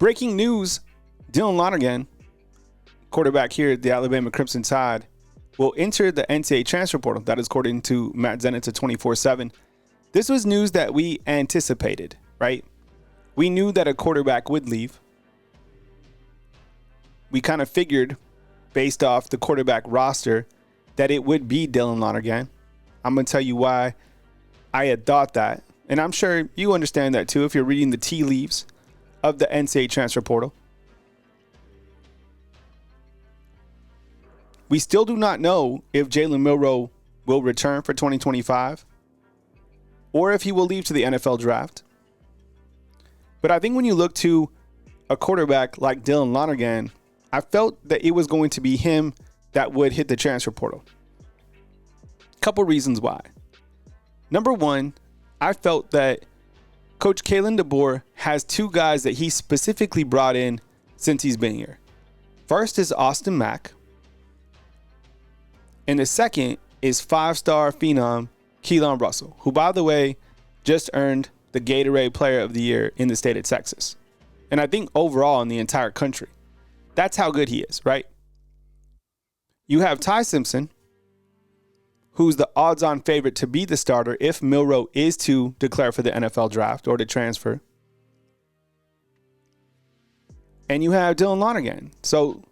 Breaking news, Dylan Lonergan, quarterback here at the Alabama Crimson Tide, will enter the NCAA transfer portal. That is according to Matt Zenitz at 24/7. This was news that we anticipated, right? We knew that a quarterback would leave. We kind of figured, based off the quarterback roster, that it would be Dylan Lonergan. I'm going to tell you why I had thought that. And I'm sure you understand that too if you're reading the tea leaves of the NCAA transfer portal. We still do not know if Jalen Milroe will return for 2025 or if he will leave to the NFL draft. But I think when you look to a quarterback like Dylan Lonergan, I felt that it was going to be him that would hit the transfer portal. Couple reasons why. Number one, I felt that Coach Kalen DeBoer has two guys that he specifically brought in since he's been here. First is Austin Mack. And the second is five-star phenom Keelan Russell, who, by the way, just earned the Gatorade Player of the Year in the state of Texas. And I think overall in the entire country. That's how good he is, right? You have Ty Simpson, who's the odds-on favorite to be the starter if Milroe is to declare for the NFL draft or to transfer. And you have Dylan Lonergan. So,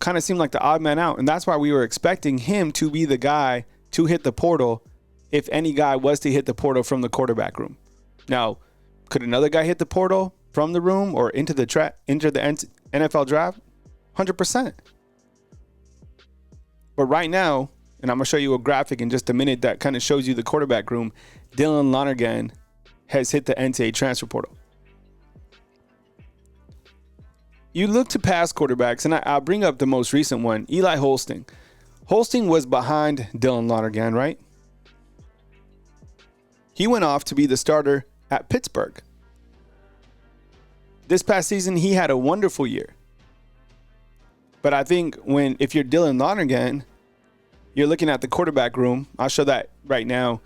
kind of seemed like the odd man out. And that's why we were expecting him to be the guy to hit the portal if any guy was to hit the portal from the quarterback room. Now, could another guy hit the portal from the room or into the NFL draft? 100%. But right now, and I'm going to show you a graphic in just a minute that kind of shows you the quarterback room, Dylan Lonergan has hit the NCAA transfer portal. You look to past quarterbacks, and I'll bring up the most recent one, Eli Holsting. Holsting was behind Dylan Lonergan, right? He went off to be the starter at Pittsburgh. This past season, he had a wonderful year. But I think if you're Dylan Lonergan, you're looking at the quarterback room. I'll show that right now.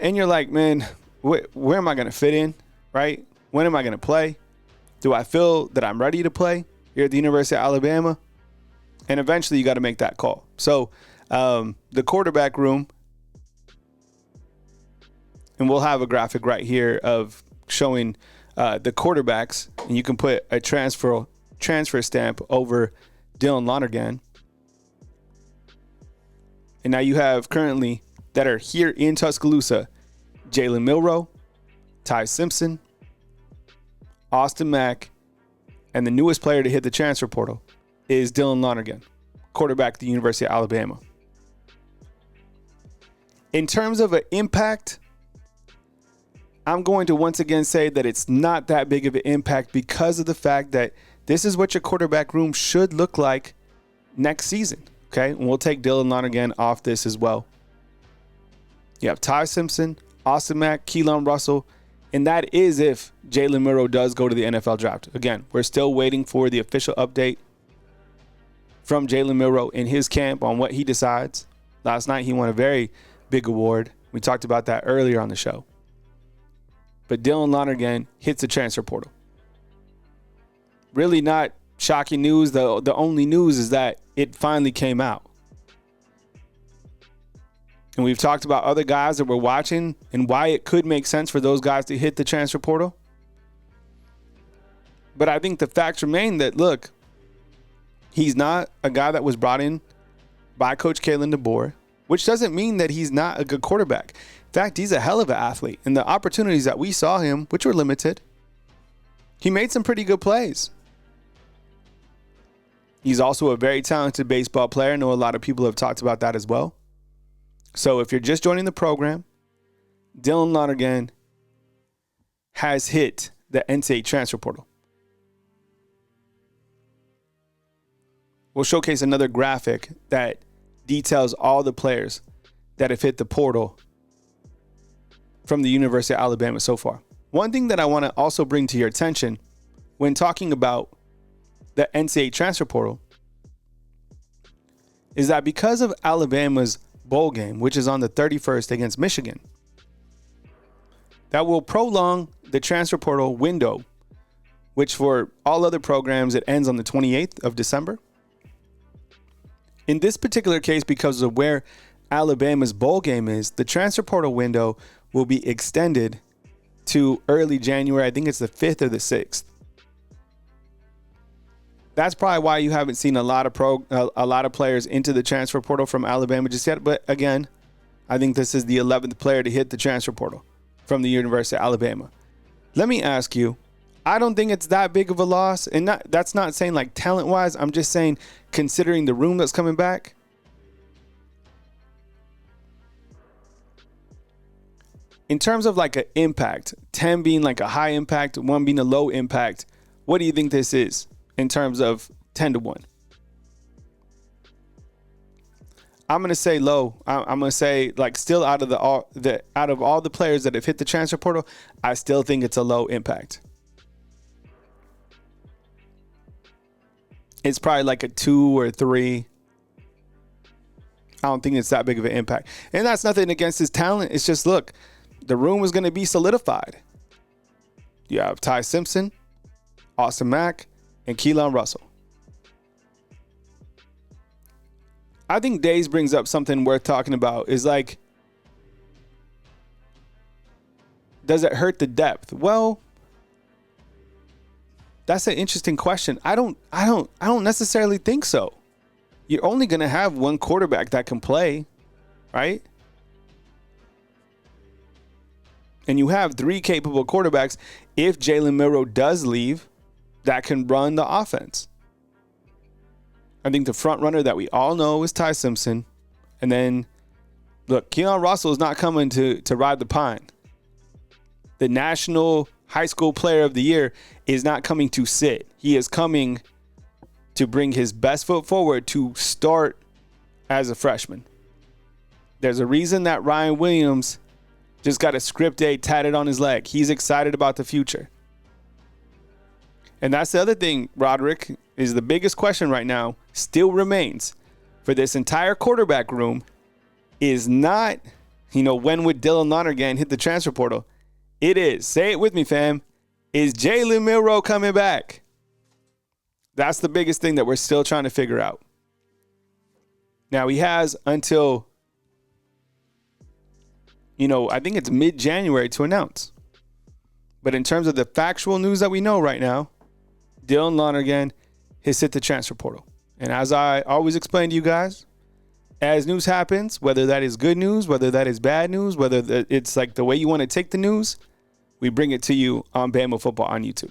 And you're like, man, where am I going to fit in, right? When am I going to play? Do I feel that I'm ready to play here at the University of Alabama? And eventually you got to make that call. So the quarterback room, and we'll have a graphic right here of showing the quarterbacks, and you can put a transfer stamp over Dylan Lonergan. And now you have currently that are here in Tuscaloosa, Jalen Milroe, Ty Simpson, Austin Mack, and the newest player to hit the transfer portal is Dylan Lonergan, quarterback at the University of Alabama. In terms of an impact, I'm going to once again say that it's not that big of an impact because of the fact that this is what your quarterback room should look like next season. Okay, and we'll take Dylan Lonergan off this as well. You have Ty Simpson, Austin Mack, Keelan Russell, and that is if Jalen Milroe does go to the NFL draft. Again, we're still waiting for the official update from Jalen Milroe in his camp on what he decides. Last night, he won a very big award. We talked about that earlier on the show. But Dylan Lonergan hits the transfer portal. Really not shocking news. The only news is that it finally came out. And we've talked about other guys that we're watching and why it could make sense for those guys to hit the transfer portal. But I think the facts remain that, look, he's not a guy that was brought in by Coach Kalen DeBoer, which doesn't mean that he's not a good quarterback. In fact, he's a hell of an athlete. And the opportunities that we saw him, which were limited, he made some pretty good plays. He's also a very talented baseball player. I know a lot of people have talked about that as well. So if you're just joining the program, Dylan Lonergan has hit the NCAA transfer portal. We'll showcase another graphic that details all the players that have hit the portal from the University of Alabama so far. One thing that I want to also bring to your attention when talking about the NCAA transfer portal is that because of Alabama's bowl game, which is on the 31st against Michigan, that will prolong the transfer portal window which for all other programs, it ends on the 28th of December. In this particular case, because of where Alabama's bowl game is, the transfer portal window will be extended to early January. I think it's the 5th or the 6th. That's probably why you haven't seen a lot of players into the transfer portal from Alabama just yet. But again, I think this is the 11th player to hit the transfer portal from the University of Alabama. Let me ask you, I don't think it's that big of a loss. And that's not saying like talent-wise. I'm just saying considering the room that's coming back. In terms of like an impact, 10 being like a high impact, 1 being a low impact, what do you think this is in terms of 10-1? I'm going to say low. I'm going to say like still out of all the players that have hit the transfer portal, I still think it's a low impact. It's probably like a 2 or 3. I don't think it's that big of an impact. And that's nothing against his talent. It's just, look, the room is going to be solidified. You have Ty Simpson, Austin Mack, and Keelan Russell. I think Days brings up something worth talking about is like, does it hurt the depth? Well, that's an interesting question. I don't necessarily think so. You're only going to have one quarterback that can play, right? And you have 3 capable quarterbacks if Jalen Milroe does leave that can run the offense. I think the front runner that we all know is Ty Simpson. And then, look, Keelan Russell is not coming to ride the pine. The National High School Player of the Year is not coming to sit. He is coming to bring his best foot forward to start as a freshman. There's a reason that Ryan Williams just got a script A tatted on his leg. He's excited about the future. And that's the other thing, Roderick, is the biggest question right now still remains for this entire quarterback room is not, when would Dylan Lonergan hit the transfer portal? It is, say it with me, fam, is Jalen Milroe coming back? That's the biggest thing that we're still trying to figure out. Now, he has until, I think it's mid-January to announce. But in terms of the factual news that we know right now, Dylan Lonergan has hit the transfer portal. And as I always explain to you guys, as news happens, whether that is good news, whether that is bad news, whether it's like the way you want to take the news, we bring it to you on Bama Football on YouTube.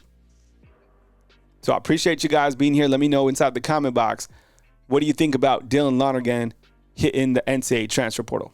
So I appreciate you guys being here. Let me know inside the comment box, what do you think about Dylan Lonergan hitting the NCAA transfer portal?